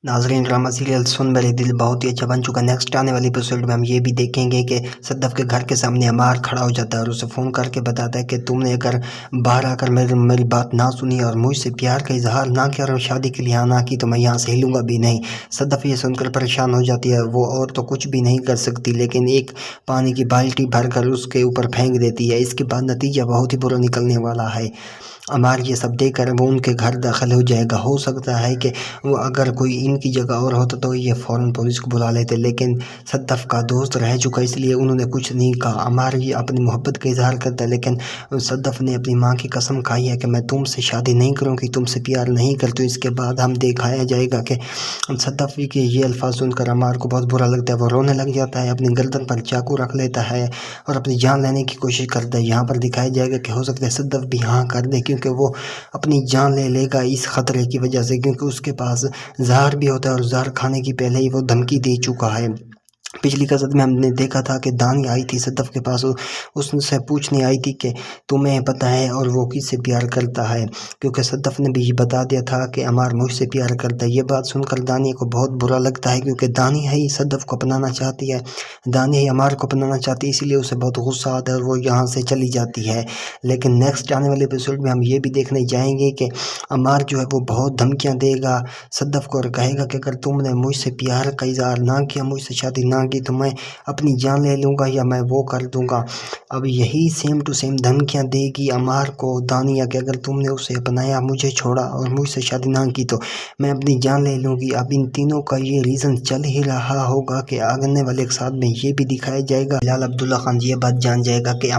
नाजरीन, drama serial सुन मेरे दिल बहुत ही अच्छा बन चुका है। नेक्स्ट आने वाले एपिसोड में हम ये भी देखेंगे कि सद्दफ के घर के सामने अमार खड़ा हो जाता है और उसे फ़ोन करके बताता है कि तुमने अगर बाहर आकर मेरी बात ना सुनी और मुझसे प्यार का इजहार ना किया और शादी के लिए हाँ ना की तो मैं यहाँ से हिलूंगा भी नहीं। सद्दफ ये सुनकर परेशान हो जाती है। वो और तो कुछ भी नहीं कर सकती लेकिन एक पानी की बाल्टी भरकर उसके ऊपर फेंक देती है। इसके बाद नतीजा बहुत ही बुरा निकलने वाला है। अमार ये सब देखकर वो उनके घर दाखिल हो जाएगा। हो सकता है कि वो अगर कोई इनकी जगह और होता तो ये फ़ौरन पुलिस को बुला लेते, लेकिन सद्दफ का दोस्त रह चुका इसलिए उन्होंने कुछ नहीं कहा। अमार ये अपनी मोहब्बत का इजहार करता है लेकिन सद्दफ ने अपनी माँ की कसम खाई है कि मैं तुमसे शादी नहीं करूँगी, तुमसे प्यार नहीं करती। इसके बाद हम दिखाया जाएगा कि सद्दफ के ये अल्फाज सुनकर अमार को बहुत बुरा लगता है। वो रोने लग जाता है, अपनी गर्दन पर चाकू रख लेता है और अपनी जान लेने की कोशिश करता है। यहाँ पर दिखाया जाएगा कि हो सकता है सद्दफ भी हाँ कर दे क्योंकि वो अपनी जान ले लेगा इस खतरे की वजह से, क्योंकि उसके पास जहर भी होता है और जहर खाने की पहले ही वो धमकी दे चुका है। पिछली कसरत में हमने देखा था कि दानी आई थी सद्दफ के पास, उससे पूछने आई थी कि तुम्हें पता है और वो किससे प्यार करता है, क्योंकि सद्दफ ने भी बता दिया था कि अमार मुझसे प्यार करता है। ये बात सुनकर दानी को बहुत बुरा लगता है क्योंकि दानी है ही सद्दफ को अपनाना चाहती है, दानी ही अमार को अपनाना चाहती है, इसीलिए उसे बहुत गुस्सा आता है और वो यहाँ से चली जाती है। लेकिन नेक्स्ट आने वाले एपिसोड में हम ये भी देखने जाएंगे कि अमार जो है वो बहुत धमकियाँ देगा सद्दफ को और कहेगा कि अगर तुमने मुझसे प्यार का इजहार ना किया, मुझसे शादी ना की तो मैं अपनी जान ले लूँगा या मैं वो कर दूँगा। अब यही सेम टू सेम धमकियाँ देगी अमार को दानिया कि अगर तुमने उसे अपनाया, मुझे छोड़ा और मुझसे शादी ना की तो मैं अपनी जान ले लूँगी। अब इन तीनों का ये रीज़न चल ही रहा होगा कि आगने वाले एक साथ में ये भी दिखाया जाएगा। बिलाल अब्दुल्ला खान ये बात जान जाएगा कि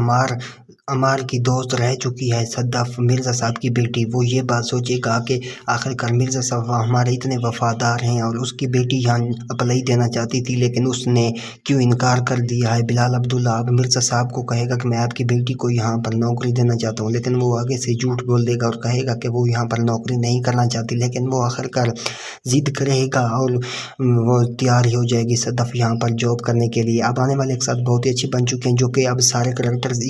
अमार की दोस्त रह चुकी है सद्दफ, मिर्ज़ा साहब की बेटी। वो ये बात सोचेगा कि आखिरकार मिर्ज़ा साहब हमारे इतने वफ़ादार हैं और उसकी बेटी यहाँ अप्लाई देना चाहती थी लेकिन उसने क्यों इनकार कर दिया है। बिलाल अब्दुल्ला अब मिर्ज़ा साहब को कहेगा कि मैं आपकी बेटी को यहाँ पर नौकरी देना चाहता हूँ, लेकिन वो आगे से झूठ बोल देगा और कहेगा कि वो यहाँ पर नौकरी नहीं करना चाहती, लेकिन वो आखिरकार ज़िद करेगा और वो तैयार ही हो जाएगी सद्दफ यहाँ पर जॉब करने के लिए। अब आने वाले एक साथ बहुत ही अच्छे बन चुके हैं जो कि अब सारे करेक्टर्स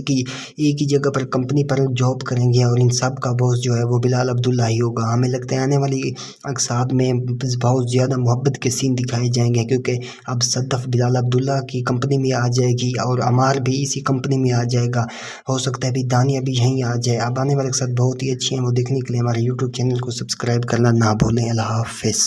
एक ही जगह पर कंपनी पर जॉब करेंगे और इन सब का बॉस जो है वो बिलाल अब्दुल्ला ही होगा। हमें लगता है आने वाली एक साथ में बहुत ज़्यादा मोहब्बत के सीन दिखाए जाएंगे क्योंकि अब सद्दफ बिलाल अब्दुल्ला की कंपनी में आ जाएगी और अमार भी इसी कंपनी में आ जाएगा। हो सकता है अभी दानिया भी यहीं आ जाए। अब आने वाले के साथ बहुत ही अच्छी हैं, वो देखने के लिए हमारे यूट्यूब चैनल को सब्सक्राइब करना ना भूलें। अल्लाह हाफ़िज़।